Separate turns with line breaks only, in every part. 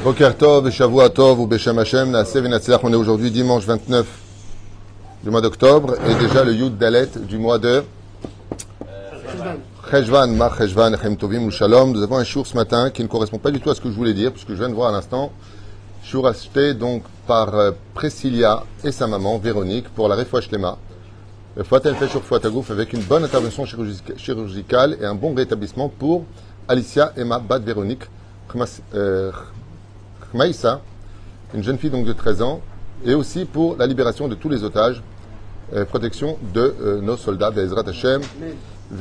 Boker Tov, Shavua Tov ou Beshem Hashem, Naaseh Venatzlach. On est aujourd'hui dimanche 29 du mois d'octobre et déjà le Yud Dalet du mois de Cheshvan, Mar Cheshvan, Echem Tovim ou Shalom. Nous avons un shiur ce matin qui ne correspond pas du tout à ce que je voulais dire, puisque je viens de voir à l'instant. Shiur acheté donc par Priscilla et sa maman Véronique pour la Refoua Shlema. Refoua Tel Feshur Refoua Tagouf avec une bonne intervention chirurgicale et un bon rétablissement pour Alicia Emma Bat Véronique. Maïssa, une jeune fille donc de 13 ans, et aussi pour la libération de tous les otages, protection de nos soldats, Be'ezrat Hashem,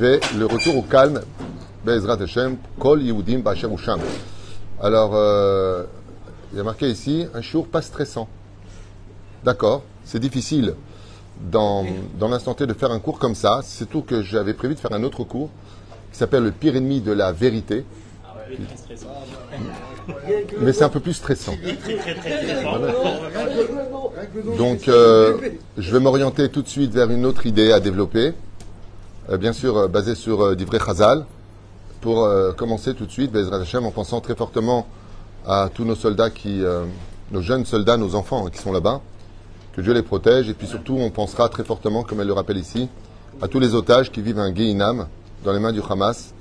et le retour au calme, Be'ezrat Hashem, Kol Yehudim Ba'asher Usham. Alors, il y a marqué ici, un shiur pas stressant. D'accord, c'est difficile dans l'instant T de faire un cours comme ça, c'est tout que j'avais prévu de faire un autre cours, qui s'appelle le pire ennemi de la vérité. Mais c'est un peu plus stressant. Donc, je vais m'orienter tout de suite vers une autre idée à développer, bien sûr basée sur d'Ivrei Chazal, pour commencer tout de suite, Be'ezrat Hashem, en pensant très fortement à tous nos soldats nos jeunes soldats, nos enfants qui sont là-bas, que Dieu les protège, et puis surtout, on pensera très fortement, comme elle le rappelle ici, à tous les otages qui vivent un Gehinam dans les mains du Hamas.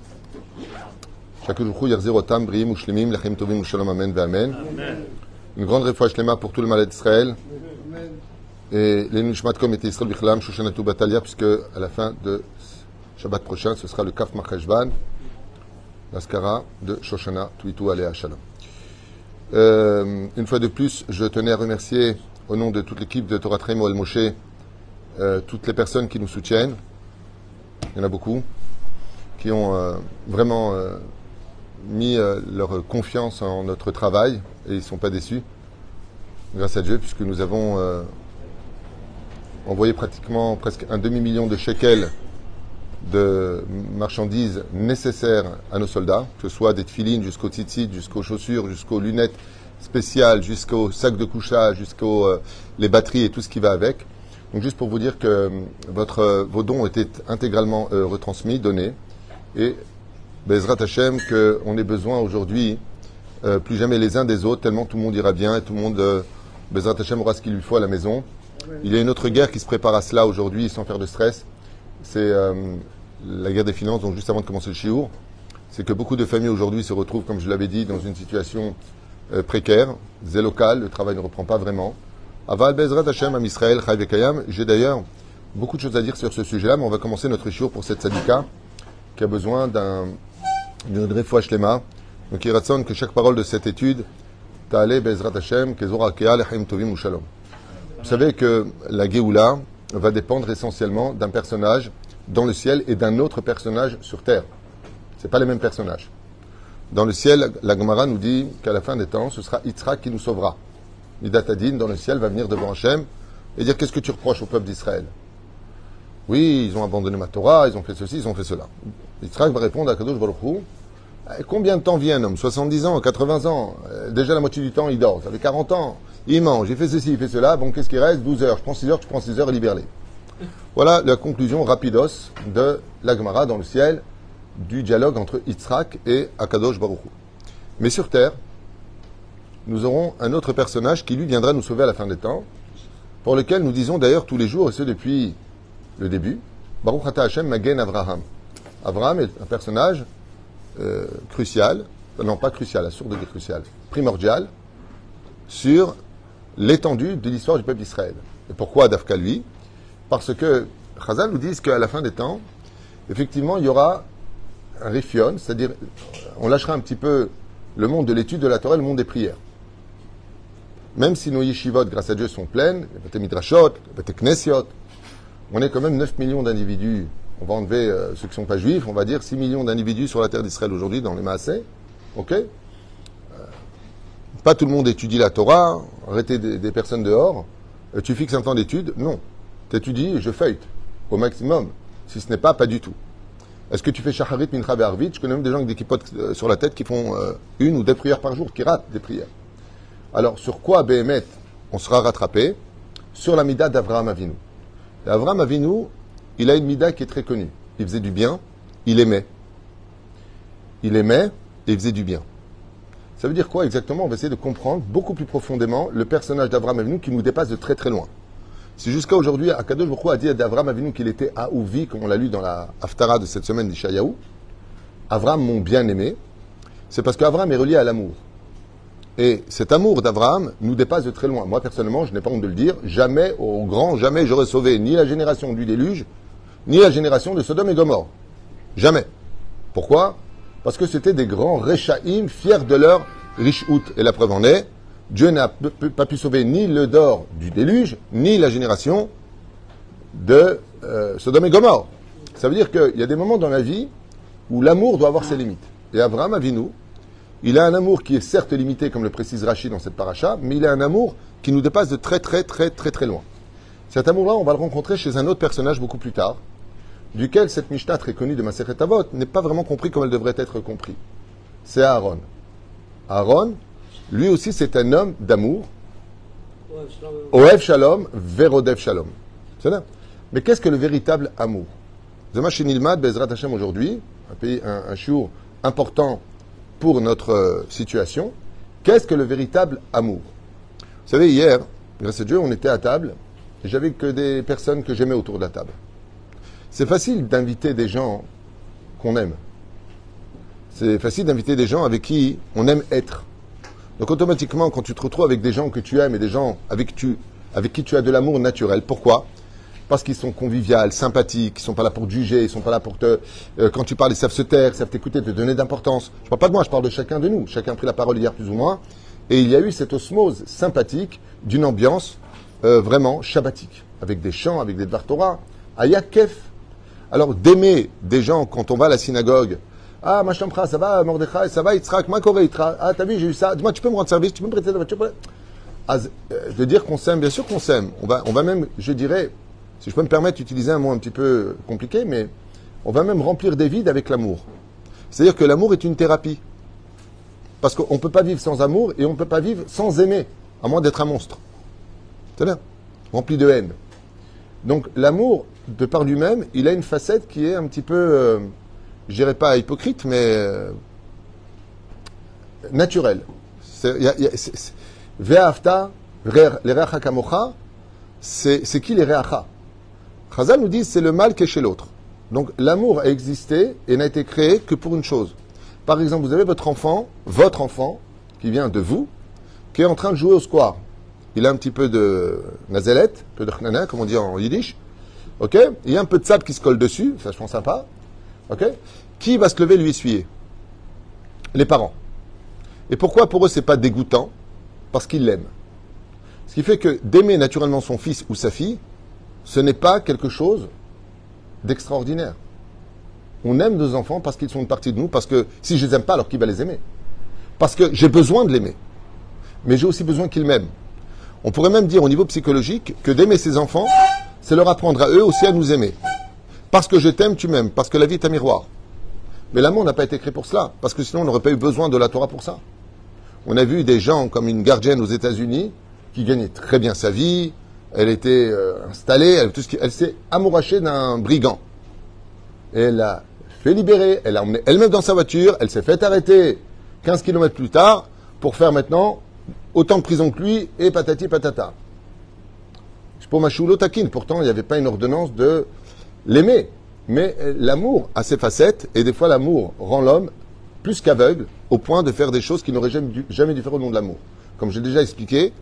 Une grande réfoua shlema pour tout le malade d'Israël. Et les Nishmatkom et Israël Bichlam, Shoshanatu Batalia, puisque à la fin de Shabbat prochain, ce sera le Kaf Macheshvan, l'Askara de Shoshana Tuitu Alea Shalom. Une fois de plus, je tenais à remercier, au nom de toute l'équipe de Torah Traim Oel Moshe, toutes les personnes qui nous soutiennent. Il y en a beaucoup, qui ont vraiment mis leur confiance en notre travail et ils ne sont pas déçus, grâce à Dieu, puisque nous avons envoyé presque un demi-million de shekels de marchandises nécessaires à nos soldats, que ce soit des tefilines jusqu'aux tzitzit, jusqu'aux chaussures, jusqu'aux lunettes spéciales, jusqu'aux sacs de couchage, jusqu'aux les batteries et tout ce qui va avec. Donc juste pour vous dire que vos dons ont été intégralement retransmis, donnés, et Be'ezrat Hashem, qu'on ait besoin aujourd'hui plus jamais les uns des autres, tellement tout le monde ira bien et tout le monde, Be'ezrat Hashem, aura ce qu'il lui faut à la maison. Il y a une autre guerre qui se prépare à cela aujourd'hui, sans faire de stress. C'est la guerre des finances, donc juste avant de commencer le shiur. C'est que beaucoup de familles aujourd'hui se retrouvent, comme je l'avais dit, dans une situation précaire, c'est local, le travail ne reprend pas vraiment. Aval Be'ezrat Hashem, Am Israël, Chai Vekayam. J'ai d'ailleurs beaucoup de choses à dire sur ce sujet-là, mais on va commencer notre shiur pour cette sadika qui a besoin d'une refoua shlema. Donc il raconte que chaque parole de cette étude, Ta'ale Be'ezrat Hashem, Kezora Keal, Echem Tovim ou Shalom. Vous savez que la Géoula va dépendre essentiellement d'un personnage dans le ciel et d'un autre personnage sur terre. Ce pas les mêmes personnages. Dans le ciel, la Gemara nous dit qu'à la fin des temps, ce sera Yitzhak qui nous sauvera. Midat Hadin, dans le ciel, va venir devant Hachem et dire: qu'est-ce que tu reproches au peuple d'Israël? Oui, ils ont abandonné ma Torah, ils ont fait ceci, ils ont fait cela. Yitzhak va répondre à Kadosh Baruch Hu: combien de temps vit un homme? 70 ans, 80 ans, déjà la moitié du temps il dort, ça fait 40 ans, il mange, il fait ceci, il fait cela, bon qu'est-ce qui reste? 12 heures, je prends 6 heures, tu prends 6 heures et libère-les. Voilà la conclusion rapidos de la Gemara dans le ciel, du dialogue entre Yitzhak et Akadosh Baruch Hu. Mais sur terre, nous aurons un autre personnage qui lui viendra nous sauver à la fin des temps, pour lequel nous disons d'ailleurs tous les jours, et ce depuis le début, Baruch Ata Hashem Magen Avraham. Avraham est un personnage crucial, non pas crucial, à sourde degré crucial, primordial, sur l'étendue de l'histoire du peuple d'Israël. Et pourquoi Dafka lui? Parce que Chazal nous dit qu'à la fin des temps, effectivement, il y aura un rifion, c'est-à-dire on lâchera un petit peu le monde de l'étude de la Torah, le monde des prières. Même si nos yeshivot, grâce à Dieu, sont pleines, les bate midrashot, les bate knesiot, on est quand même 9 millions d'individus. On va enlever ceux qui ne sont pas juifs, on va dire 6 millions d'individus sur la terre d'Israël aujourd'hui dans les Maaseh. Ok? Pas tout le monde étudie la Torah, arrêtez des personnes dehors. Tu fixes un temps d'étude? Non. Tu étudies, je feuillete, au maximum. Si ce n'est pas du tout. Est-ce que tu fais shacharit, mincha et arvit? Je connais même des gens avec des kippotes sur la tête qui font une ou deux prières par jour, qui ratent des prières. Alors, sur quoi, Béhémet, on sera rattrapé? Sur la mida d'Avraham Avinu. Et Avraham Avinu, il a une mida qui est très connue. Il faisait du bien, il aimait. Il aimait et il faisait du bien. Ça veut dire quoi exactement? On va essayer de comprendre beaucoup plus profondément le personnage d'Avraham Avinu qui nous dépasse de très très loin. Si jusqu'à aujourd'hui, Akadosh Baruch Hu a dit d'Avraham Avinu qu'il était Aouvi, comme on l'a lu dans la Haftara de cette semaine d'Ishayahu, Avraham, mon bien-aimé, c'est parce qu'Avraham est relié à l'amour. Et cet amour d'Avraham nous dépasse de très loin. Moi, personnellement, je n'ai pas honte de le dire, jamais, au grand jamais, j'aurais sauvé ni la génération du déluge, ni la génération de Sodome et Gomorre. Jamais. Pourquoi? Parce que c'était des grands Rechaïm, fiers de leur Rishout. Et la preuve en est, Dieu n'a pas pu sauver ni le dor du déluge, ni la génération de Sodome et Gomorre. Ça veut dire qu'il y a des moments dans la vie où l'amour doit avoir ses limites. Et Avraham Avinu, il a un amour qui est certes limité, comme le précise Rachid dans cette paracha, mais il a un amour qui nous dépasse de très très très très très loin. Cet amour-là, on va le rencontrer chez un autre personnage beaucoup plus tard, duquel cette Mishnah très connue de Masechet Avot n'est pas vraiment compris comme elle devrait être comprise. C'est Aaron. Aaron, lui aussi, c'est un homme d'amour. Oev Shalom, Verodev Shalom. C'est là. Mais qu'est-ce que le véritable amour? Zema Shenilmad, Bezrat Hashem aujourd'hui, un shiur important pour notre situation. Qu'est-ce que le véritable amour? Vous savez, hier, grâce à Dieu, on était à table et j'avais que des personnes que j'aimais autour de la table. C'est facile d'inviter des gens qu'on aime. C'est facile d'inviter des gens avec qui on aime être. Donc automatiquement, quand tu te retrouves avec des gens que tu aimes et des gens avec qui tu as de l'amour naturel, pourquoi? Parce qu'ils sont conviviaux, sympathiques, ils ne sont pas là pour te juger, ils ne sont pas là pour te... quand tu parles, ils savent se taire, ils savent t'écouter, te donner d'importance. Je ne parle pas de moi, je parle de chacun de nous. Chacun a pris la parole hier plus ou moins. Et il y a eu cette osmose sympathique d'une ambiance vraiment shabbatique. Avec des chants, avec des Dvar Torah. Aya Kef. Alors d'aimer des gens quand on va à la synagogue. Ah, ma chambre, ça va, Mordechai, ça va, Yitzhak, ma Koré, ah, t'as vu, j'ai eu ça. Dis-moi, tu peux me rendre service, tu peux me prêter ta voiture. De dire qu'on s'aime, bien sûr qu'on s'aime. On va même, je dirais, si je peux me permettre d'utiliser un mot un petit peu compliqué, mais on va même remplir des vides avec l'amour. C'est-à-dire que l'amour est une thérapie. Parce qu'on ne peut pas vivre sans amour et on ne peut pas vivre sans aimer, à moins d'être un monstre. C'est-à-dire, rempli de haine. Donc l'amour, de par lui-même, il a une facette qui est un petit peu, je dirais pas hypocrite, mais naturelle. Ve'afta, les reacha kamocha, c'est qui les reacha? Chazal nous dit c'est le mal qui est chez l'autre. Donc l'amour a existé et n'a été créé que pour une chose. Par exemple, vous avez votre enfant, qui vient de vous, qui est en train de jouer au square. Il a un petit peu de nazelet, un peu de chnana, comme on dit en yiddish. Ok? Il y a un peu de sable qui se colle dessus, ça je pense sympa. Ok? Qui va se lever lui essuyer? Les parents. Et pourquoi pour eux c'est pas dégoûtant? Parce qu'ils l'aiment. Ce qui fait que d'aimer naturellement son fils ou sa fille, ce n'est pas quelque chose d'extraordinaire. On aime nos enfants parce qu'ils sont une partie de nous, parce que si je les aime pas, alors qui va les aimer? Parce que j'ai besoin de l'aimer. Mais j'ai aussi besoin qu'ils m'aiment. On pourrait même dire au niveau psychologique que d'aimer ses enfants, c'est leur apprendre à eux aussi à nous aimer. Parce que je t'aime, tu m'aimes. Parce que la vie est un miroir. Mais l'amour n'a pas été créé pour cela. Parce que sinon, on n'aurait pas eu besoin de la Torah pour ça. On a vu des gens comme une gardienne aux États-Unis qui gagnait très bien sa vie. Elle était installée. Elle s'est amourachée d'un brigand. Et elle l'a fait libérer. Elle l'a emmené elle-même dans sa voiture. Elle s'est fait arrêter 15 km plus tard pour faire maintenant autant de prison que lui et patati patata. C'est pour Machoulo Takin. Pourtant, il n'y avait pas une ordonnance de l'aimer. Mais l'amour a ses facettes et des fois l'amour rend l'homme plus qu'aveugle au point de faire des choses qu'il n'aurait jamais dû faire au nom de l'amour. Comme j'ai déjà expliqué,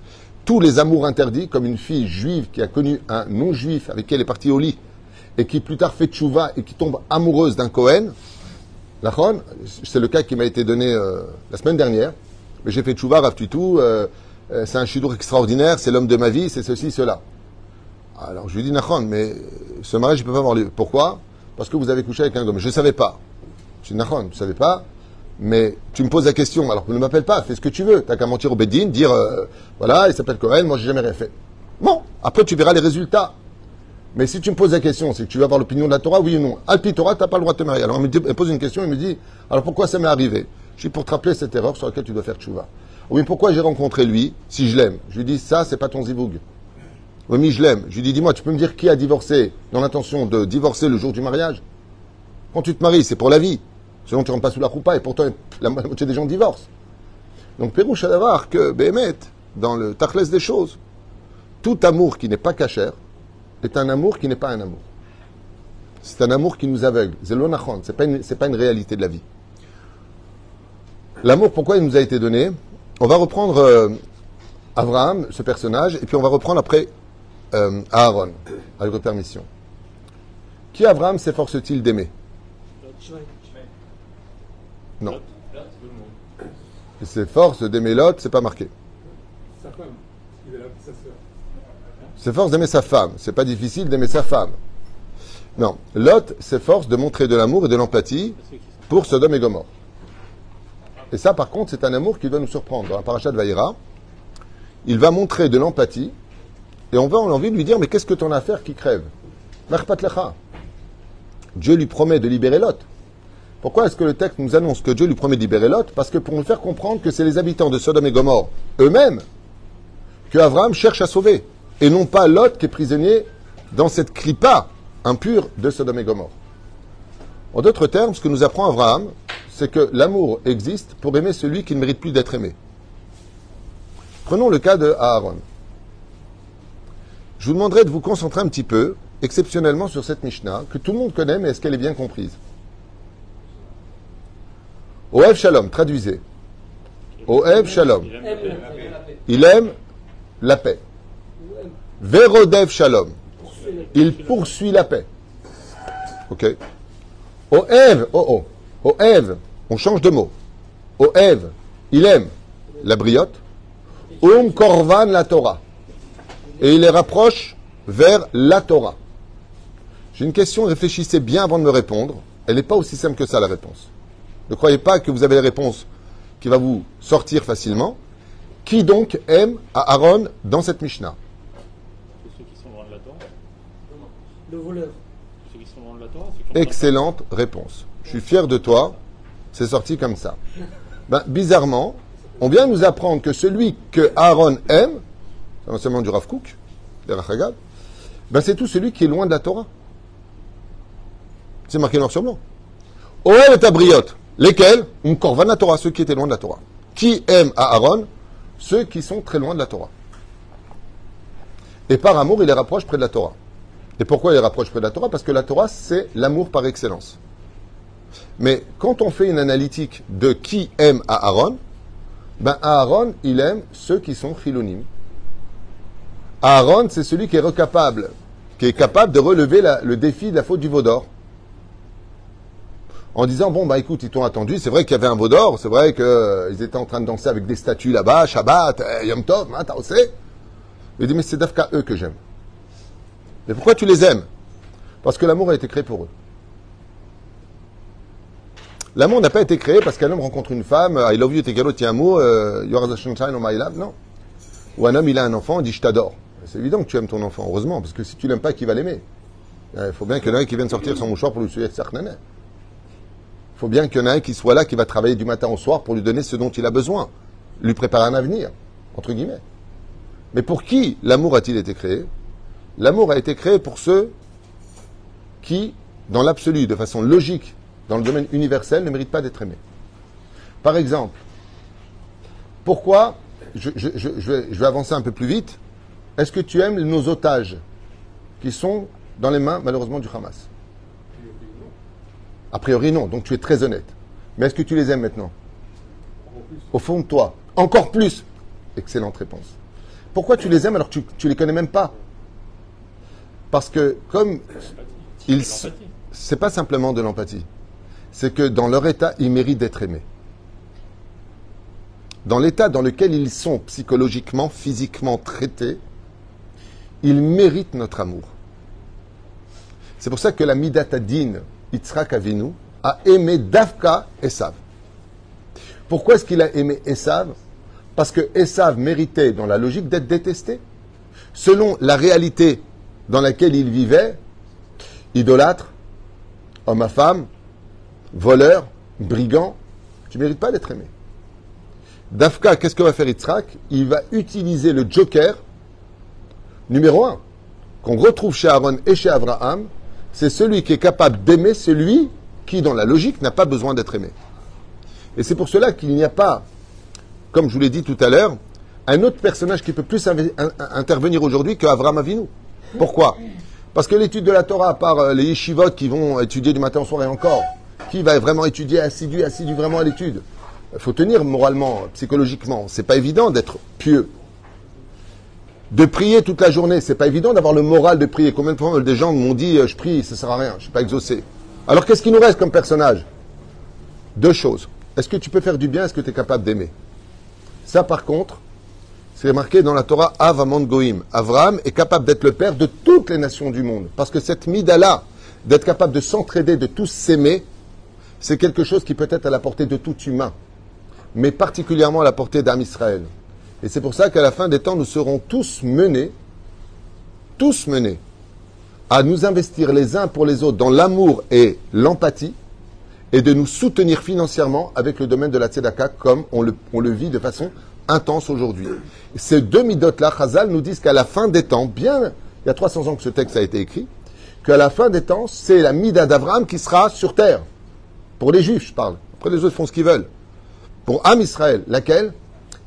tous les amours interdits, comme une fille juive qui a connu un non-juif avec qui elle est partie au lit et qui plus tard fait tchouva et qui tombe amoureuse d'un Cohen, c'est le cas qui m'a été donné la semaine dernière. Mais j'ai fait tchouva, Rav Tutu, c'est un chidour extraordinaire, c'est l'homme de ma vie, c'est ceci, cela. Alors je lui dis, Nachon, mais ce mariage, je ne peux pas avoir lieu. Pourquoi? Parce que vous avez couché avec un homme. Je ne savais pas. Je dis, Nachon, tu ne savais pas, mais tu me poses la question. Alors ne m'appelle pas, fais ce que tu veux. Tu n'as qu'à mentir au Beddin, dire, voilà, il s'appelle Cohen, moi j'ai jamais rien fait. Bon, après tu verras les résultats. Mais si tu me poses la question, c'est que tu veux avoir l'opinion de la Torah, oui ou non? Alpi Torah, tu n'as pas le droit de te marier. Alors elle pose une question, il me dit, alors pourquoi ça m'est arrivé? Je dis, pour te rappeler cette erreur sur laquelle tu dois faire tchouva. Oui, pourquoi j'ai rencontré lui, si je l'aime? Je lui dis, ça, c'est pas ton zivoug. Oui, mais je l'aime. Je lui dis, dis-moi, tu peux me dire qui a divorcé dans l'intention de divorcer le jour du mariage? Quand tu te maries, c'est pour la vie. Sinon, tu rentres pas sous la roupa et pourtant, la moitié des gens divorcent. Donc, Pérouche à d'avoir que Béhémet, dans le tachlès des choses, tout amour qui n'est pas cachère est un amour qui n'est pas un amour. C'est un amour qui nous aveugle. C'est l'onachon, c'est pas une réalité de la vie. L'amour, pourquoi il nous a été donné? On va reprendre Abraham, ce personnage, et puis on va reprendre après Aaron, avec votre permission. Qui Abraham s'efforce-t-il d'aimer? Non. Il s'efforce d'aimer Lot, c'est pas marqué.
Sa femme, il est là, sa sœur.
S'efforce d'aimer sa femme. C'est pas difficile d'aimer sa femme. Non. Lot s'efforce de montrer de l'amour et de l'empathie pour Sodome et Gomorrhe. Et ça, par contre, c'est un amour qui doit nous surprendre. Dans la paracha de Vaïra, il va montrer de l'empathie et on a envie de lui dire, mais qu'est-ce que t'en as à faire qui crève? Merpat lecha. Dieu lui promet de libérer Lot. Pourquoi est-ce que le texte nous annonce que Dieu lui promet de libérer Lot? Parce que pour nous faire comprendre que c'est les habitants de Sodome et Gomorrhe eux-mêmes que Abraham cherche à sauver. Et non pas Lot qui est prisonnier dans cette clipa impure de Sodome et Gomorrhe. En d'autres termes, ce que nous apprend Abraham, c'est que l'amour existe pour aimer celui qui ne mérite plus d'être aimé. Prenons le cas de Aaron. Je vous demanderai de vous concentrer un petit peu, exceptionnellement, sur cette Mishnah, que tout le monde connaît, mais est-ce qu'elle est bien comprise? Ohev Shalom, traduisez. Ohev Shalom. Il aime la paix. Verodev Shalom. Il poursuit la paix. Ok. Ohev, Ohev, on change de mot. Ohev, il aime la briotte. Korvan la Torah. Et il les rapproche vers la Torah. J'ai une question, réfléchissez bien avant de me répondre. Elle n'est pas aussi simple que ça, la réponse. Ne croyez pas que vous avez la réponse qui va vous sortir facilement. Qui donc aime à Aaron dans cette Mishnah?
Ceux qui sont loin de la Torah.
Le voleur.
Ceux qui sont loin de la Torah. Ceux qui ont
Excellente réponse. Je suis fier de toi. C'est sorti comme ça. Ben, bizarrement, on vient nous apprendre que celui que Aaron aime, c'est l'enseignement du Rav Kook, des Rachagad, ben c'est tout celui qui est loin de la Torah. C'est marqué noir sur blanc. Oel et Tabriot, lesquels? Korvan la Torah, ceux qui étaient loin de la Torah. Qui aime à Aaron? Ceux qui sont très loin de la Torah. Et par amour, il les rapproche près de la Torah. Et pourquoi il les rapproche près de la Torah? Parce que la Torah, c'est l'amour par excellence. Mais quand on fait une analytique de qui aime à Aaron, ben Aaron, il aime ceux qui sont chilonim. Aaron, c'est celui qui est capable de relever le défi de la faute du veau d'or. En disant, bon, bah écoute, ils t'ont attendu, c'est vrai qu'il y avait un veau d'or, c'est vrai qu'ils étaient en train de danser avec des statues là-bas, Shabbat, Yom Tov, t'as osé. Il dit, mais c'est d'Afka eux que j'aime. Mais pourquoi tu les aimes? Parce que l'amour a été créé pour eux. L'amour n'a pas été créé parce qu'un homme rencontre une femme, I love you, tegalo, tiamo, yoraza sunshine, oh my love, non. Ou un homme, il a un enfant, il dit, je t'adore. C'est évident que tu aimes ton enfant, heureusement, parce que si tu l'aimes pas, qui va l'aimer? Il faut bien qu'il y en ait un qui vienne sortir son mouchoir pour lui souiller sa Il faut bien qu'il y en ait un qui soit là, qui va travailler du matin au soir pour lui donner ce dont il a besoin, lui préparer un avenir, entre guillemets. Mais pour qui l'amour a-t-il été créé? L'amour a été créé pour ceux qui, dans l'absolu, de façon logique, dans le domaine universel, ne méritent pas d'être aimés. Par exemple, pourquoi, je vais avancer un peu plus vite, est-ce que tu aimes nos otages qui sont dans les mains, malheureusement, du Hamas? A priori, non. Donc, tu es très honnête. Mais est-ce que tu les aimes maintenant? Au fond de toi. Encore plus. Excellente réponse. Pourquoi tu les aimes alors que tu les connais même pas? Parce que, comme c'est pas simplement de l'empathie. C'est que dans leur état, ils méritent d'être aimés. Dans l'état dans lequel ils sont psychologiquement, physiquement traités, ils méritent notre amour. C'est pour ça que la Midat Adin, Yitzhak Avinu, a aimé Davka Esav. Pourquoi est-ce qu'il a aimé Esav? Parce que Esav méritait, dans la logique, d'être détesté. Selon la réalité dans laquelle il vivait, idolâtre, homme à femme, voleur, brigand, tu ne mérites pas d'être aimé. Davka, qu'est-ce que va faire Yitzhak? Il va utiliser le joker numéro 1, qu'on retrouve chez Aaron et chez Abraham. C'est celui qui est capable d'aimer celui qui, dans la logique, n'a pas besoin d'être aimé. Et c'est pour cela qu'il n'y a pas, comme je vous l'ai dit tout à l'heure, un autre personnage qui peut plus intervenir aujourd'hui qu'Avraham Avinu. Pourquoi? Parce que l'étude de la Torah, à part les yeshivot qui vont étudier du matin au soir et encore, qui va vraiment étudier assidu vraiment à l'étude? Il faut tenir moralement, psychologiquement. C'est pas évident d'être pieux. De prier toute la journée, c'est pas évident d'avoir le moral de prier. Combien de fois des gens m'ont dit je prie, ça sert à rien, je suis pas exaucé. Alors qu'est-ce qui nous reste comme personnage? Deux choses. Est-ce que tu peux faire du bien? Est-ce que tu es capable d'aimer? Ça par contre, c'est marqué dans la Torah Avamon Goïm. Avraham est capable d'être le père de toutes les nations du monde. Parce que cette mida-là, d'être capable de s'entraider, de tous s'aimer, c'est quelque chose qui peut être à la portée de tout humain, mais particulièrement à la portée d'Am Israël. Et c'est pour ça qu'à la fin des temps, nous serons tous menés à nous investir les uns pour les autres dans l'amour et l'empathie, et de nous soutenir financièrement avec le domaine de la tzedaka, comme on le vit de façon intense aujourd'hui. Ces deux midot-là, Chazal nous disent qu'à la fin des temps, bien, il y a 300 ans que ce texte a été écrit, qu'à la fin des temps, c'est la mida d'Avraham qui sera sur terre. Pour les Juifs, je parle. Après, les autres font ce qu'ils veulent. Pour Am Israël, laquelle?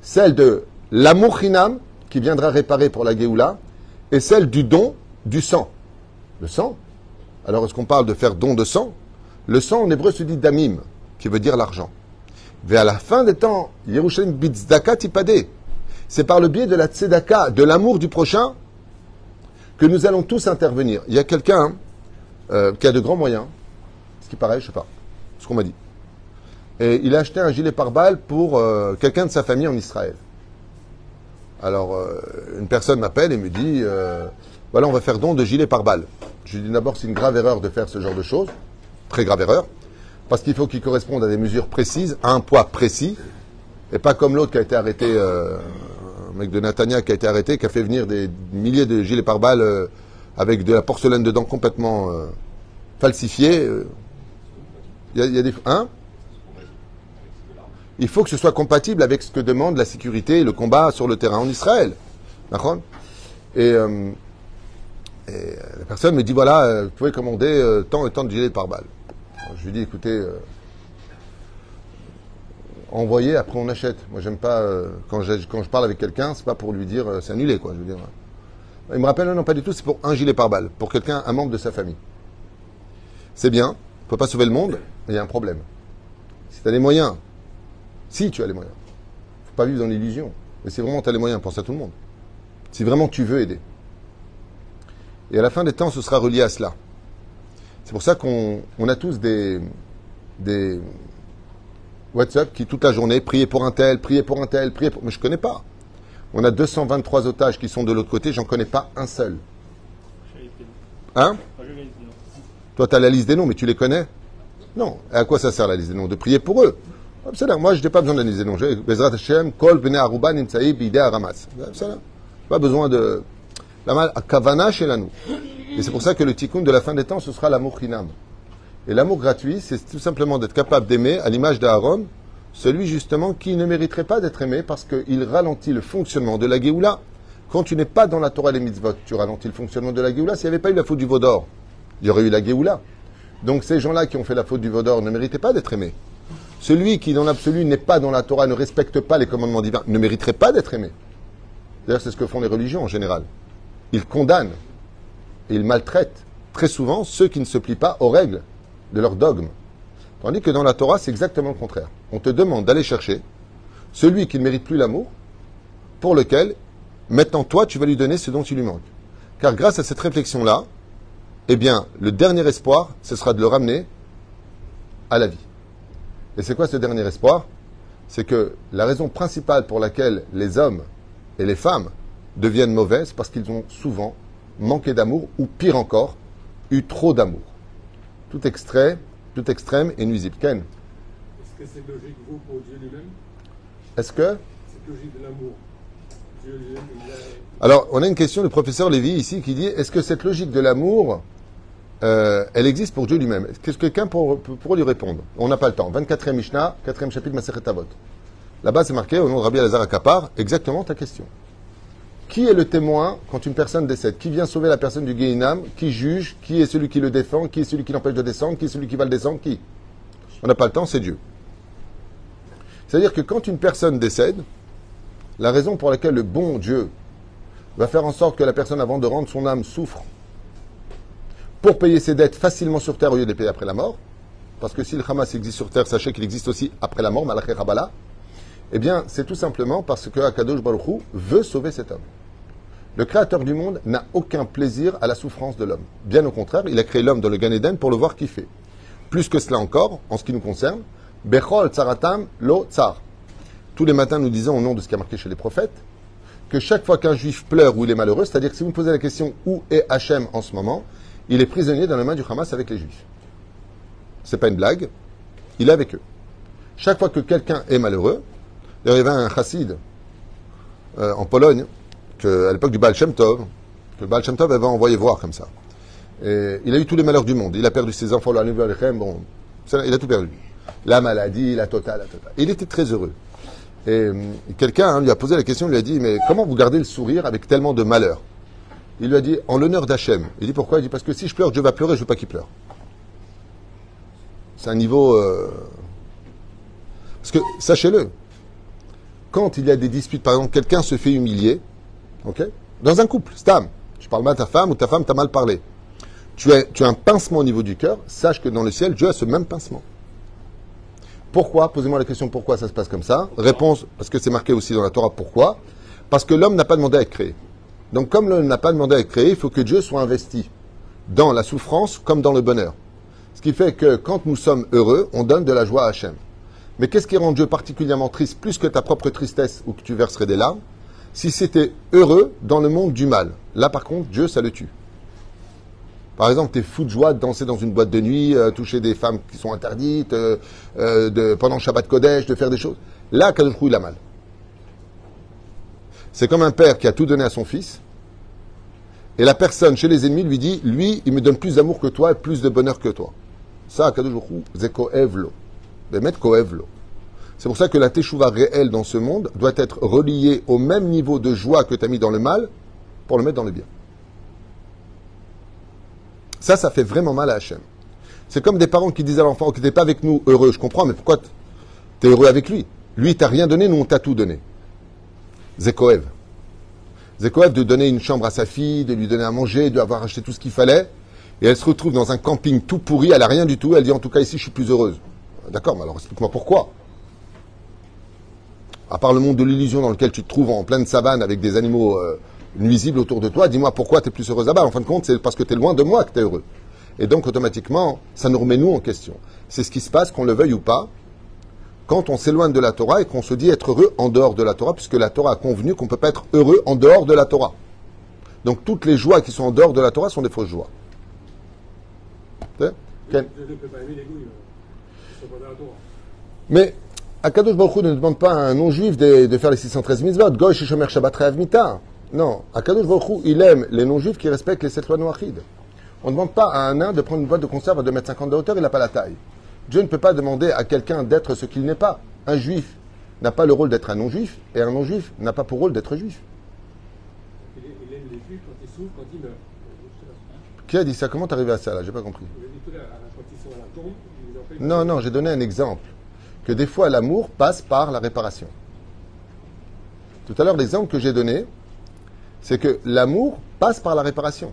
Celle de l'amour chinam, qui viendra réparer pour la Géoula, et celle du don du sang. Le sang? Alors, est-ce qu'on parle de faire don de sang? Le sang, en hébreu, se dit damim, qui veut dire l'argent. Mais à la fin des temps, Yerushalayim bitzdaka tipadé. C'est par le biais de la tzedaka, de l'amour du prochain, que nous allons tous intervenir. Il y a quelqu'un qui a de grands moyens, ce qui paraît, je sais pas, ce qu'on m'a dit. Et il a acheté un gilet pare-balles pour quelqu'un de sa famille en Israël. Alors, une personne m'appelle et me dit, voilà, on va faire don de gilet pare-balles. Je lui dis d'abord, c'est une grave erreur de faire ce genre de choses, très grave erreur, parce qu'il faut qu'il corresponde à des mesures précises, à un poids précis, et pas comme l'autre qui a été arrêté, un mec de Natania qui a été arrêté, qui a fait venir des milliers de gilets pare-balles avec de la porcelaine dedans complètement falsifiée. Il y a des... Hein? Il faut que ce soit compatible avec ce que demande la sécurité et le combat sur le terrain en Israël. D'accord? Et la personne me dit, voilà, vous pouvez commander tant et tant de gilets pare-balles. Je lui dis, écoutez, envoyez, après on achète. Moi, j'aime pas, quand je parle avec quelqu'un, c'est pas pour lui dire, c'est annulé, quoi. Je veux dire. Il me rappelle, non, pas du tout, c'est pour un gilet pare-balles, pour quelqu'un, un membre de sa famille. C'est bien, on ne peut pas sauver le monde, mais il y a un problème. Si tu as les moyens, si tu as les moyens, il ne faut pas vivre dans l'illusion. Mais si vraiment tu as les moyens, pense à tout le monde. Si vraiment tu veux aider. Et à la fin des temps, ce sera relié à cela. C'est pour ça qu'on a tous des WhatsApp qui, toute la journée, priez pour un tel, priez pour un tel, priez pour... Mais je ne connais pas. On a 223 otages qui sont de l'autre côté, j'en connais pas un seul. Hein? Toi, tu as la liste des noms, mais tu les connais? Non. Et à quoi ça sert la liste des noms? De prier pour eux. Moi, je n'ai pas besoin de la liste des noms. Bezrat Hashem, Kol Bnei Aruba Nimtsaï Bidei Haramas. Pas besoin de... La Kavana chez nous. Et c'est pour ça que le tikkun de la fin des temps, ce sera l'amour chinam. Et l'amour gratuit, c'est tout simplement d'être capable d'aimer, à l'image d'Aaron, celui justement qui ne mériterait pas d'être aimé parce qu'il ralentit le fonctionnement de la Géoula. Quand tu n'es pas dans la Torah et les mitzvot, tu ralentis le fonctionnement de la Géoula. S'il n'y avait pas eu la faute du veau d'or, il y aurait eu la Géoula. Donc ces gens-là qui ont fait la faute du veau d'or ne méritaient pas d'être aimés. Celui qui, dans l'absolu, n'est pas dans la Torah, ne respecte pas les commandements divins, ne mériterait pas d'être aimé. D'ailleurs, c'est ce que font les religions en général. Ils condamnent et ils maltraitent très souvent ceux qui ne se plient pas aux règles de leur dogme. Tandis que dans la Torah, c'est exactement le contraire. On te demande d'aller chercher celui qui ne mérite plus l'amour, pour lequel, maintenant, toi, tu vas lui donner ce dont il lui manque. Car grâce à cette réflexion-là, eh bien, le dernier espoir, ce sera de le ramener à la vie. Et c'est quoi ce dernier espoir? C'est que la raison principale pour laquelle les hommes et les femmes deviennent mauvais, c'est parce qu'ils ont souvent manqué d'amour, ou pire encore, eu trop d'amour. Tout extrême est nuisible. Ken?
Est-ce que c'est logique, vous, pour Dieu lui-même?
Est-ce que?
C'est logique de l'amour. Dieu lui-même,
Alors, on a une question du professeur Lévy ici qui dit, est-ce que cette logique de l'amour, elle existe pour Dieu lui-même? Qu'est-ce que quelqu'un pourrait lui répondre? On n'a pas le temps. 24e Mishnah, 4e chapitre Masechet Avot. Là-bas, c'est marqué, au nom de Rabbi Elazar Akapar, exactement ta question. Qui est le témoin quand une personne décède? Qui vient sauver la personne du Gehinam? Qui juge? Qui est celui qui le défend? Qui est celui qui l'empêche de descendre? Qui est celui qui va le descendre? Qui? On n'a pas le temps, c'est Dieu. C'est-à-dire que quand une personne décède, la raison pour laquelle le bon Dieu va faire en sorte que la personne, avant de rendre son âme, souffre pour payer ses dettes facilement sur terre au lieu de les payer après la mort, parce que si le Hamas existe sur terre, sachez qu'il existe aussi après la mort, Malaché Rabala, eh bien, c'est tout simplement parce que Akadosh Baruch Hu veut sauver cet homme. Le Créateur du monde n'a aucun plaisir à la souffrance de l'homme. Bien au contraire, il a créé l'homme dans le Gan Eden pour le voir kiffer. Plus que cela encore, en ce qui nous concerne, Bechol Tsaratam Lo Tsar. Tous les matins, nous disons au nom de ce qui a marqué chez les prophètes, que chaque fois qu'un juif pleure ou il est malheureux, c'est-à-dire que si vous me posez la question où est Hachem en ce moment, il est prisonnier dans la main du Hamas avec les juifs. C'est pas une blague, il est avec eux. Chaque fois que quelqu'un est malheureux, il y avait un chassid en Pologne, à l'époque du Baal Shem Tov, que le Baal Shem Tov avait envoyé voir comme ça. Et il a eu tous les malheurs du monde. Il a perdu ses enfants, bon, il a tout perdu. La maladie, la totale. Et il était très heureux. Et quelqu'un lui a posé la question, lui a dit, mais comment vous gardez le sourire avec tellement de malheur? Il lui a dit, en l'honneur d'Hachem. Il dit, pourquoi? Il dit, parce que si je pleure, Dieu va pleurer, je ne veux pas qu'il pleure. C'est un niveau... Parce que, sachez-le, quand il y a des disputes, par exemple, quelqu'un se fait humilier, ok, dans un couple, stam, tu parles mal à ta femme ou ta femme t'a mal parlé, tu as un pincement au niveau du cœur, sache que dans le ciel, Dieu a ce même pincement. Pourquoi? Posez-moi la question, pourquoi ça se passe comme ça? Réponse, parce que c'est marqué aussi dans la Torah, pourquoi? Parce que l'homme n'a pas demandé à être créé. Donc comme l'homme n'a pas demandé à être créé, il faut que Dieu soit investi dans la souffrance comme dans le bonheur. Ce qui fait que quand nous sommes heureux, on donne de la joie à Hachem. Mais qu'est-ce qui rend Dieu particulièrement triste, plus que ta propre tristesse ou que tu verserais des larmes? Si c'était heureux dans le monde du mal. Là par contre, Dieu, ça le tue. Par exemple, tu es fou de joie de danser dans une boîte de nuit, toucher des femmes qui sont interdites, pendant Shabbat Kodesh, de faire des choses. Là, Kadosh Baruch Hu, il a mal. C'est comme un père qui a tout donné à son fils, et la personne chez les ennemis lui dit, lui, il me donne plus d'amour que toi et plus de bonheur que toi. Ça, Kadosh Baruch Hu, c'est koevlo. Bemet koevlo. C'est pour ça que la teshuva réelle dans ce monde doit être reliée au même niveau de joie que tu as mis dans le mal pour le mettre dans le bien. Ça fait vraiment mal à Hachem. C'est comme des parents qui disent à l'enfant, ok, t'es pas avec nous heureux, je comprends, mais pourquoi t'es heureux avec lui? Lui, il t'a rien donné, nous, on t'a tout donné. Zekoev. Zekoev de donner une chambre à sa fille, de lui donner à manger, de avoir acheté tout ce qu'il fallait, et elle se retrouve dans un camping tout pourri, elle a rien du tout, elle dit, en tout cas, ici, je suis plus heureuse. D'accord, mais alors explique-moi pourquoi. À part le monde de l'illusion dans lequel tu te trouves en pleine savane avec des animaux nuisibles autour de toi, dis-moi pourquoi tu es plus heureuse là-bas. En fin de compte, c'est parce que tu es loin de moi que tu es heureux. Et donc, automatiquement, ça nous remet nous en question. C'est ce qui se passe, qu'on le veuille ou pas, quand on s'éloigne de la Torah et qu'on se dit être heureux en dehors de la Torah, puisque la Torah a convenu qu'on ne peut pas être heureux en dehors de la Torah. Donc, toutes les joies qui sont en dehors de la Torah sont des fausses joies.
Dieu ne peut pas aimer les gouilles, ils sont pas dans la Torah.
Mais Akadosh Baruch Hu ne demande pas à un non-juif de faire les 613 mitzvot. Goy Shomer Shabbat Re'av Mita. Non, Akadosh Baruch Hu, il aime les non-juifs qui respectent les 7 lois noachides. On ne demande pas à un nain de prendre une boîte de conserve à 2,50 m de hauteur, il n'a pas la taille. Dieu ne peut pas demander à quelqu'un d'être ce qu'il n'est pas. Un juif n'a pas le rôle d'être un non-juif, et un non-juif n'a pas pour rôle d'être juif.
Il aime les juifs quand ils souffrent, quand ils meurent.
Qui a dit ça? Comment t'es arrivé à ça là? J'ai pas compris.
Vous avez dit tout à l'heure, quand ils sont à la tombe, ils vous empêchent.
Non, j'ai donné un exemple. Que des fois l'amour passe par la réparation. Tout à l'heure, l'exemple que j'ai donné, c'est que l'amour passe par la réparation.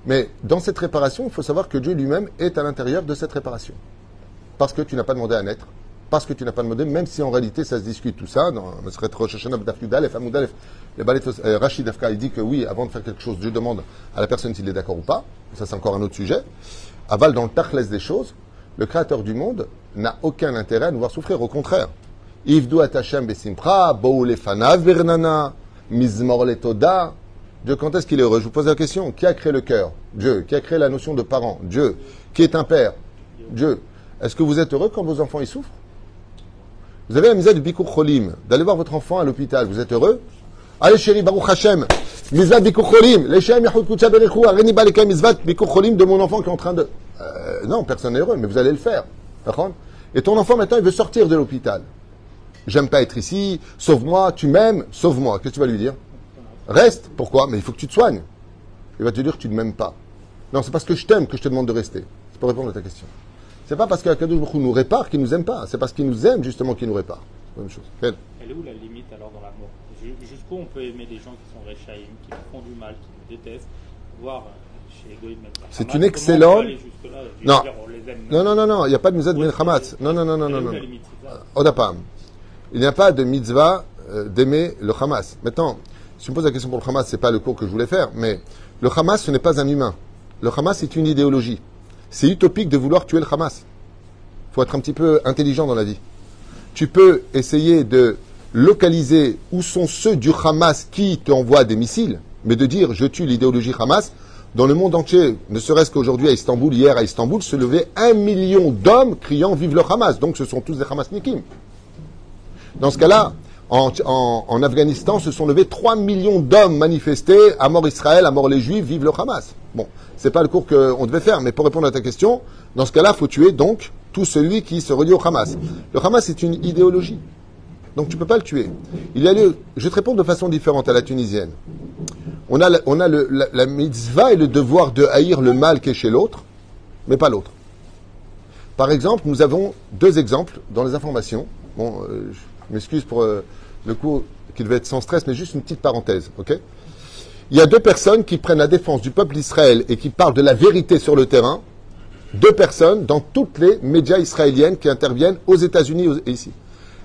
Mais dans cette réparation, il faut savoir que Dieu lui-même est à l'intérieur de cette réparation. Parce que tu n'as pas demandé à naître, parce que tu n'as pas demandé, même si en réalité ça se discute tout ça, dans Masret Rosh Hashanah Daf Yud Aleph, Amud Aleph, Rachid Afka, il dit que oui, avant de faire quelque chose, Dieu demande à la personne s'il est d'accord ou pas. Ça, c'est encore un autre sujet. Aval, dans le tachles des choses, le Créateur du monde n'a aucun intérêt à nous voir souffrir. Au contraire. Ivdu at Hashem besimpra, bou lefanav vernana, mizmor letoda. Dieu, quand est-ce qu'il est heureux? Je vous pose la question. Qui a créé le cœur? Dieu. Qui a créé la notion de parent? Dieu. Qui est un père? Dieu. Est-ce que vous êtes heureux quand vos enfants y souffrent? Vous avez la misère du Bikur Cholim, d'aller voir votre enfant à l'hôpital. Vous êtes heureux? Allez chérie, Baruch Hashem, Mizvat Bikur Cholim, Leshem Yahoud Kutcha Berechu, Areni Baleka Mizvat Bikur Cholim de mon enfant qui est en train de... non, personne n'est heureux, mais vous allez le faire. D'accord? Et ton enfant maintenant, il veut sortir de l'hôpital. J'aime pas être ici, sauve-moi, tu m'aimes, sauve-moi. Qu'est-ce que tu vas lui dire? Reste. Pourquoi? Mais il faut que tu te soignes. Il va te dire que tu ne m'aimes pas. Non, c'est parce que je t'aime que je te demande de rester. C'est pour répondre à ta question. C'est pas parce qu'Akadosh Baruch Hu nous répare qu'il nous aime pas. C'est parce qu'il nous aime justement qu'il nous répare. Même chose. Quelle?
Elle est où la limite alors dans l'amour? Jusqu'où on peut aimer des gens qui sont réchaïm, qui nous font du mal, qui nous détestent, voire chez les goïs même pas.
C'est
Hamas,
une
comment
excellente-
on peut aller jusque-là? Je veux
Non.
dire, on les aime.
Non, il n'y a pas de mitzvah de Hamas. Non.
Elle est où la limite, c'est ça?
Odapam. Il n'y a pas de mitzvah d'aimer le Hamas. Maintenant, si tu me poses la question pour le Hamas, c'est pas le cours que je voulais faire, mais le Hamas, ce n'est pas un humain. Le Hamas, c'est une idéologie. C'est utopique de vouloir tuer le Hamas. Il faut être un petit peu intelligent dans la vie. Tu peux essayer de localiser où sont ceux du Hamas qui te envoient des missiles, mais de dire je tue l'idéologie Hamas, dans le monde entier, ne serait-ce qu'aujourd'hui à Istanbul, hier à Istanbul, se levait 1 million d'hommes criant vive le Hamas. Donc ce sont tous des Hamasnikim. Dans ce cas-là, en Afghanistan, se sont levés 3 millions d'hommes manifestés à mort Israël, à mort les Juifs, vive le Hamas. Bon, c'est pas le cours qu'on devait faire, mais pour répondre à ta question, dans ce cas-là, il faut tuer donc tout celui qui se relie au Hamas. Le Hamas est une idéologie. Donc tu ne peux pas le tuer. Il y a lieu, je te réponds de façon différente à la tunisienne. On a la mitzvah et le devoir de haïr le mal qui est chez l'autre, mais pas l'autre. Par exemple, nous avons 2 exemples dans les informations. Bon, je m'excuse pour le cours qui devait être sans stress, mais juste une petite parenthèse, ok? Il y a 2 personnes qui prennent la défense du peuple d'Israël et qui parlent de la vérité sur le terrain. 2 personnes dans toutes les médias israéliennes qui interviennent aux États-Unis et ici.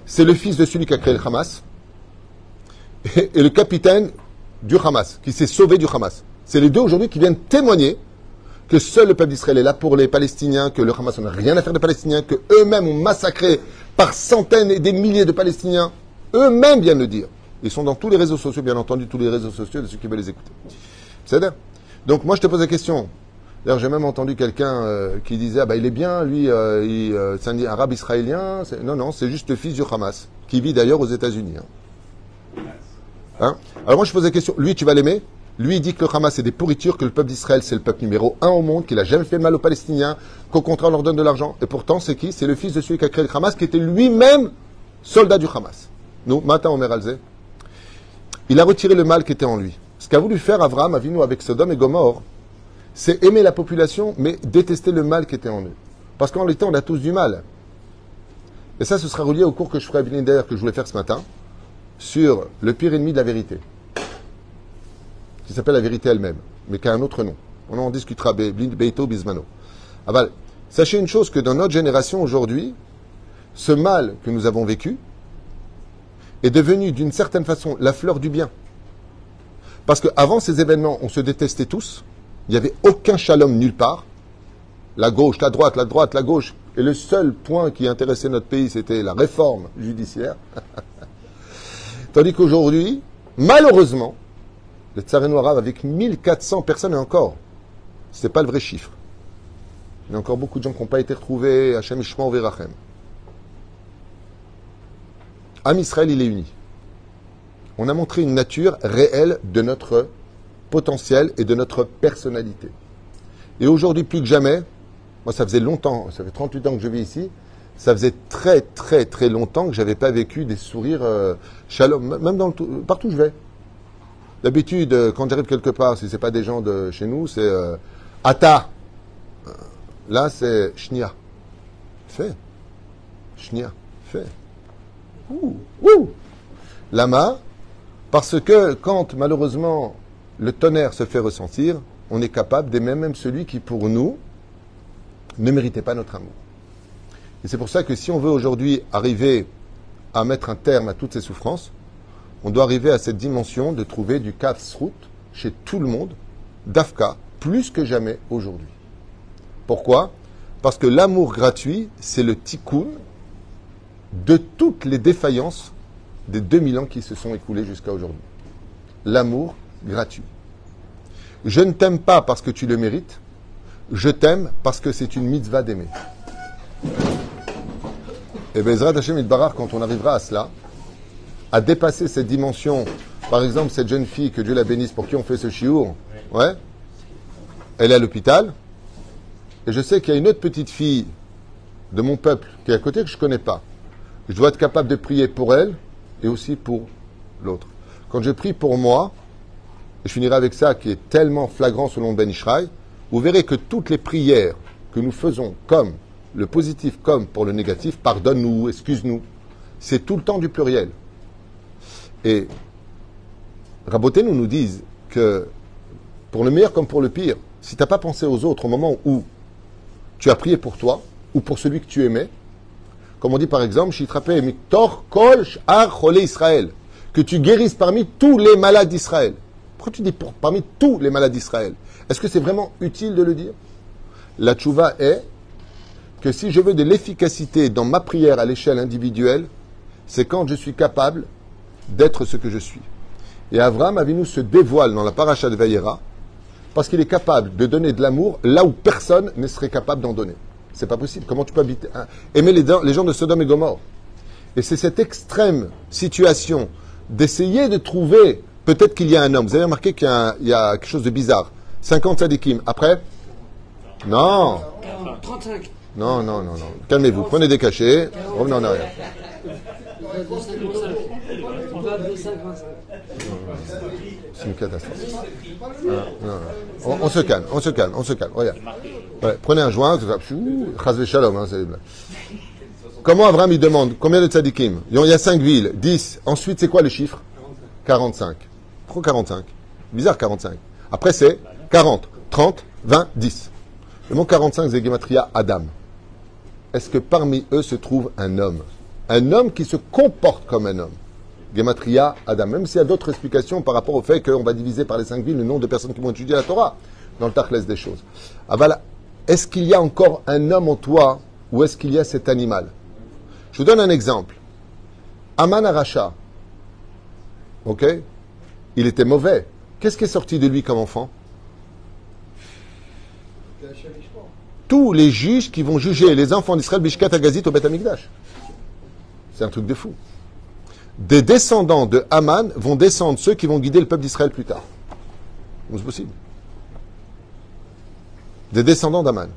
C'est le fils de celui qui a créé le Hamas et le capitaine du Hamas, qui s'est sauvé du Hamas. C'est les 2 aujourd'hui qui viennent témoigner que seul le peuple d'Israël est là pour les Palestiniens, que le Hamas n'a rien à faire des Palestiniens, que eux-mêmes ont massacré par centaines et des milliers de Palestiniens. Eux-mêmes viennent le dire. Ils sont dans tous les réseaux sociaux, bien entendu, tous les réseaux sociaux de ceux qui veulent les écouter. C'est-à-dire. Donc moi je te pose la question. D'ailleurs, j'ai même entendu quelqu'un qui disait, ah bah il est bien, lui, c'est un arabe israélien. Non, c'est juste le fils du Hamas, qui vit d'ailleurs aux États-Unis. Hein? Alors moi je pose la question, lui tu vas l'aimer? Lui il dit que le Hamas c'est des pourritures, que le peuple d'Israël c'est le peuple numéro 1 au monde, qu'il n'a jamais fait de mal aux Palestiniens, qu'au contraire on leur donne de l'argent. Et pourtant c'est qui? C'est le fils de celui qui a créé le Hamas, qui était lui-même soldat du Hamas. Nous, Matin Omer Alze, il a retiré le mal qui était en lui. Ce qu'a voulu faire Abraham Avinu avec Sodome et Gomorrhe, c'est aimer la population, mais détester le mal qui était en eux. Parce qu'en réalité, on a tous du mal. Et ça, ce sera relié au cours que je ferai d'ailleurs, que je voulais faire ce matin, sur le pire ennemi de la vérité, qui s'appelle la vérité elle-même, mais qui a un autre nom. On en discutera, Beito Bismano. Aval, sachez une chose, que dans notre génération aujourd'hui, ce mal que nous avons vécu est devenu d'une certaine façon la fleur du bien. Parce qu'avant ces événements, on se détestait tous, il n'y avait aucun shalom nulle part. La gauche, la droite, la gauche. Et le seul point qui intéressait notre pays, c'était la réforme judiciaire. Tandis qu'aujourd'hui, malheureusement, le Tsareno arabe avec 1400 personnes, et encore, ce n'est pas le vrai chiffre. Il y a encore beaucoup de gens qui n'ont pas été retrouvés. Hachem Ishmael Verachem. Am Israël, il est uni. On a montré une nature réelle de notre potentiel et de notre personnalité. Et aujourd'hui, plus que jamais, moi ça faisait longtemps, ça fait 38 ans que je vis ici, ça faisait très très très longtemps que je n'avais pas vécu des sourires shalom, même partout où je vais. D'habitude, quand j'arrive quelque part, si ce n'est pas des gens de chez nous, c'est Ata. Là, c'est Shnia. Fais. Shnia. Fais. Ouh. Lama, parce que quand malheureusement le tonnerre se fait ressentir, on est capable d'aimer même celui qui, pour nous, ne méritait pas notre amour. Et c'est pour ça que si on veut aujourd'hui arriver à mettre un terme à toutes ces souffrances, on doit arriver à cette dimension de trouver du kafsrout chez tout le monde, d'Afka, plus que jamais aujourd'hui. Pourquoi? Parce que l'amour gratuit, c'est le tikkun de toutes les défaillances des 2000 ans qui se sont écoulés jusqu'à aujourd'hui. L'amour gratuit. Je ne t'aime pas parce que tu le mérites, je t'aime parce que c'est une mitzvah d'aimer. Et Bezrat Hashem Yitbarach, quand on arrivera à cela, à dépasser cette dimension, par exemple cette jeune fille, que Dieu la bénisse, pour qui on fait ce chiour, ouais, elle est à l'hôpital, et je sais qu'il y a une autre petite fille de mon peuple qui est à côté que je ne connais pas. Je dois être capable de prier pour elle et aussi pour l'autre. Quand je prie pour moi, et je finirai avec ça qui est tellement flagrant selon Ben Ishraï, vous verrez que toutes les prières que nous faisons, comme le positif comme pour le négatif, pardonne-nous, excuse-nous, c'est tout le temps du pluriel. Et Rabotenu nous disent que pour le meilleur comme pour le pire, si tu n'as pas pensé aux autres au moment où tu as prié pour toi ou pour celui que tu aimais, comme on dit par exemple, Shitrapé Miktor Kol Sh'ar Cholei Israël, que tu guérisses parmi tous les malades d'Israël. Pourquoi tu dis parmi tous les malades d'Israël? Est-ce que c'est vraiment utile de le dire? La tchouva est que si je veux de l'efficacité dans ma prière à l'échelle individuelle, c'est quand je suis capable d'être ce que je suis. Et Avraham Avinu se dévoile dans la paracha de Vayera parce qu'il est capable de donner de l'amour là où personne ne serait capable d'en donner. C'est pas possible. Comment tu peux aimer les gens de Sodome et Gomorrhe? Et c'est cette extrême situation d'essayer de trouver, peut-être qu'il y a un homme. Vous avez remarqué qu'il y a quelque chose de bizarre. 50 sadikim. Après? Non.
35.
Non. Calmez-vous. Prenez des cachets. Revenez en arrière. C'est une catastrophe. On se calme. Regarde. Ouais, prenez un joint. Chazvé shalom. Hein, comment Abraham il demande combien de tzadikim? Il y a 5 villes, 10. Ensuite, c'est quoi le chiffre? 45. Pourquoi 45? Bizarre 45. Après, c'est 40, 30, 20, 10. Le mot 45, c'est Gematria Adam. Est-ce que parmi eux se trouve un homme? Un homme qui se comporte comme un homme. Gematria Adam. Même s'il y a d'autres explications par rapport au fait qu'on va diviser par les 5 villes le nombre de personnes qui vont étudier la Torah dans le Tachlès des choses. Ah voilà. Est-ce qu'il y a encore un homme en toi ou est-ce qu'il y a cet animal? Je vous donne un exemple. Aman Aracha. Ok? Il était mauvais. Qu'est-ce qui est sorti de lui comme enfant? Tous les juges qui vont juger les enfants d'Israël, Bishkat Agazit au Beth Amikdash. C'est un truc de fou. Des descendants de Haman vont descendre ceux qui vont guider le peuple d'Israël plus tard. C'est possible. Des descendants d'Haman.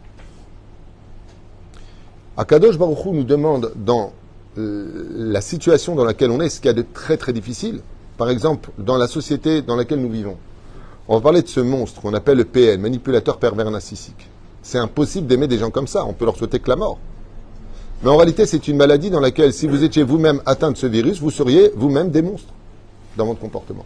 Akadosh Baruch Hu nous demande dans la situation dans laquelle on est, ce qu'il y a de très très difficile. Par exemple, dans la société dans laquelle nous vivons. On va parler de ce monstre qu'on appelle le PN, manipulateur pervers narcissique. C'est impossible d'aimer des gens comme ça. On peut leur souhaiter que la mort. Mais en réalité, c'est une maladie dans laquelle, si vous étiez vous-même atteint de ce virus, vous seriez vous-même des monstres dans votre comportement.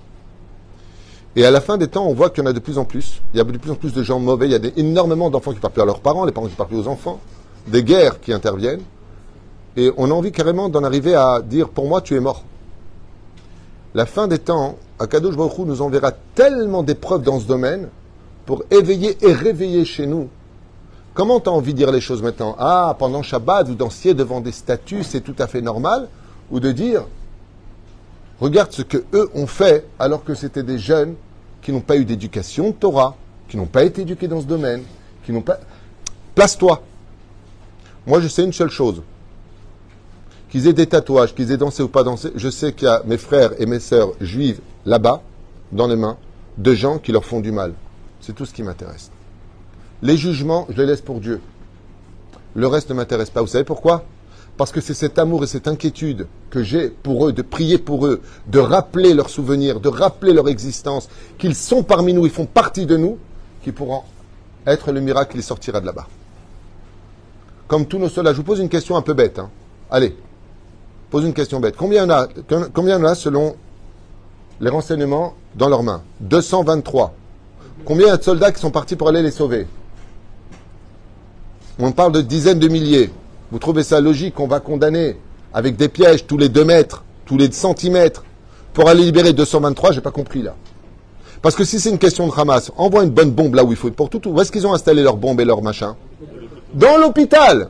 Et à la fin des temps, on voit qu'il y en a de plus en plus. Il y a de plus en plus de gens mauvais. Il y a énormément d'enfants qui ne parlent plus à leurs parents, les parents qui ne parlent plus aux enfants, des guerres qui interviennent. Et on a envie carrément d'en arriver à dire, pour moi, tu es mort. La fin des temps, Akadosh Baruch Hu nous enverra tellement d'épreuves dans ce domaine pour éveiller et réveiller chez nous. Comment tu as envie de dire les choses maintenant? Ah, pendant Shabbat, vous dansiez devant des statues, c'est tout à fait normal. Ou de dire, regarde ce que eux ont fait alors que c'était des jeunes qui n'ont pas eu d'éducation de Torah, qui n'ont pas été éduqués dans ce domaine, qui n'ont pas... Place-toi. Moi, je sais une seule chose. Qu'ils aient des tatouages, qu'ils aient dansé ou pas dansé, je sais qu'il y a mes frères et mes sœurs juives là-bas, dans les mains, de gens qui leur font du mal. C'est tout ce qui m'intéresse. Les jugements, je les laisse pour Dieu. Le reste ne m'intéresse pas. Vous savez pourquoi? Parce que c'est cet amour et cette inquiétude que j'ai pour eux, de prier pour eux, de rappeler leurs souvenirs, de rappeler leur existence, qu'ils sont parmi nous, ils font partie de nous, qui pourront être le miracle qui les sortira de là-bas. Comme tous nos soldats. Je vous pose une question un peu bête. Hein. Allez, pose une question bête. Combien il y en a selon les renseignements dans leurs mains? 223. Combien il y a de soldats qui sont partis pour aller les sauver? On parle de dizaines de milliers. Vous trouvez ça logique qu'on va condamner avec des pièges tous les 2 mètres, tous les centimètres, pour aller libérer 223? J'ai pas compris là. Parce que si c'est une question de Hamas, envoie une bonne bombe là où il faut pour tout. Où est-ce qu'ils ont installé leurs bombes et leurs machins? Dans l'hôpital.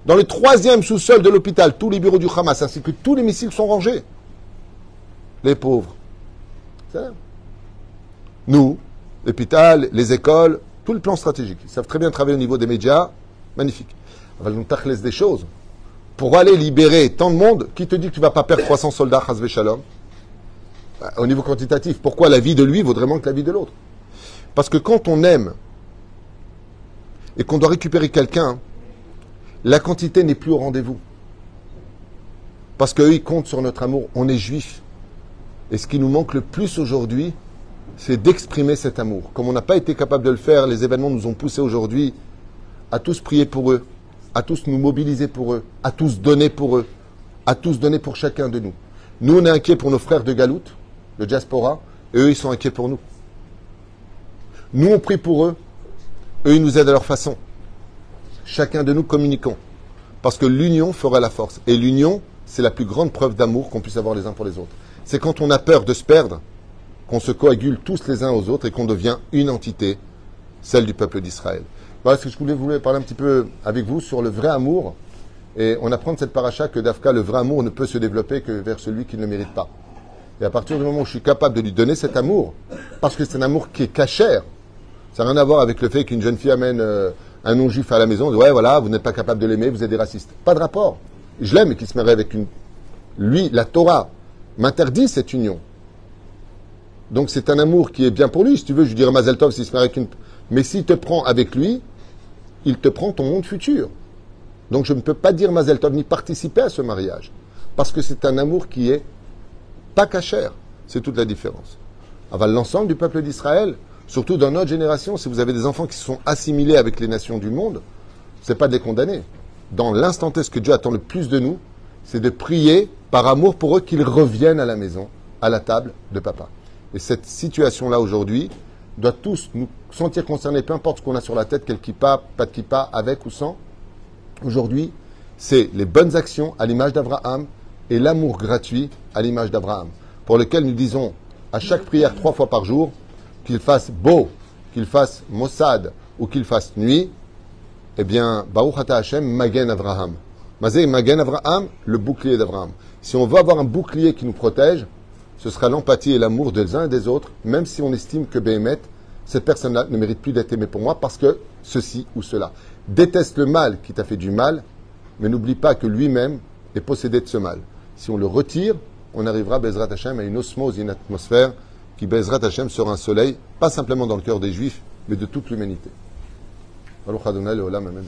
Dans le 3e sous-sol de l'hôpital, tous les bureaux du Hamas, ainsi que tous les missiles sont rangés. Les pauvres. C'est ça. Nous, l'hôpital, les écoles, tout le plan stratégique. Ils savent très bien travailler au niveau des médias. Magnifique. On va nous tachlès des choses. Pour aller libérer tant de monde, qui te dit que tu ne vas pas perdre 300 soldats, chasvé shalom? Au niveau quantitatif, pourquoi la vie de lui vaudrait moins que la vie de l'autre? Parce que quand on aime et qu'on doit récupérer quelqu'un, la quantité n'est plus au rendez-vous. Parce qu'eux, ils comptent sur notre amour. On est juifs. Et ce qui nous manque le plus aujourd'hui, c'est d'exprimer cet amour. Comme on n'a pas été capable de le faire, les événements nous ont poussés aujourd'hui à tous prier pour eux, à tous nous mobiliser pour eux, à tous donner pour eux. à tous donner pour chacun de nous. Nous, on est inquiets pour nos frères de Galoute, de diaspora, et eux, ils sont inquiets pour nous. Nous, on prie pour eux, eux, ils nous aident à leur façon. Chacun de nous communiquons. Parce que l'union fera la force. Et l'union, c'est la plus grande preuve d'amour qu'on puisse avoir les uns pour les autres. C'est quand on a peur de se perdre, qu'on se coagule tous les uns aux autres et qu'on devient une entité, celle du peuple d'Israël. Voilà ce que je voulais parler un petit peu avec vous sur le vrai amour. Et on apprend de cette paracha que d'Afka, le vrai amour ne peut se développer que vers celui qui ne le mérite pas. Et à partir du moment où je suis capable de lui donner cet amour, parce que c'est un amour qui est cachère, ça n'a rien à voir avec le fait qu'une jeune fille amène un non-juif à la maison, dit, ouais, voilà, vous n'êtes pas capable de l'aimer, vous êtes des racistes. Pas de rapport. Je l'aime et qu'il se marie avec une... Lui, la Torah, m'interdit cette union. Donc c'est un amour qui est bien pour lui. Si tu veux, je dirais Mazel Tov s'il se marie avec une... Mais s'il te prend avec lui, il te prend ton monde futur. Donc je ne peux pas dire Mazel Tov ni participer à ce mariage. Parce que c'est un amour qui est pas cachère. C'est toute la différence. Avant l'ensemble du peuple d'Israël, surtout dans notre génération, si vous avez des enfants qui se sont assimilés avec les nations du monde, c'est pas de les condamner. Dans l'instant T, ce que Dieu attend le plus de nous, c'est de prier par amour pour eux qu'ils reviennent à la maison, à la table de papa. Et cette situation-là aujourd'hui doit tous nous sentir concernés, peu importe ce qu'on a sur la tête, quel kippa, pas de kippa, avec ou sans. Aujourd'hui, c'est les bonnes actions à l'image d'Abraham et l'amour gratuit à l'image d'Abraham, pour lequel nous disons à chaque prière 3 fois par jour, qu'il fasse beau, qu'il fasse Mossad ou qu'il fasse nuit, eh bien, Baruch Ata Hashem, Magen Avraham. Mazé Magen Avraham, le bouclier d'Avraham. Si on veut avoir un bouclier qui nous protège, ce sera l'empathie et l'amour des uns et des autres, même si on estime que Béhémet, cette personne-là ne mérite plus d'être aimée pour moi parce que ceci ou cela. Déteste le mal qui t'a fait du mal, mais n'oublie pas que lui-même est possédé de ce mal. Si on le retire, on arrivera, Bezrat Hashem, à une osmose, une atmosphère qui, Bezrat Hashem, sera un soleil, pas simplement dans le cœur des Juifs, mais de toute l'humanité. Baruch Adonai Leolam Amen.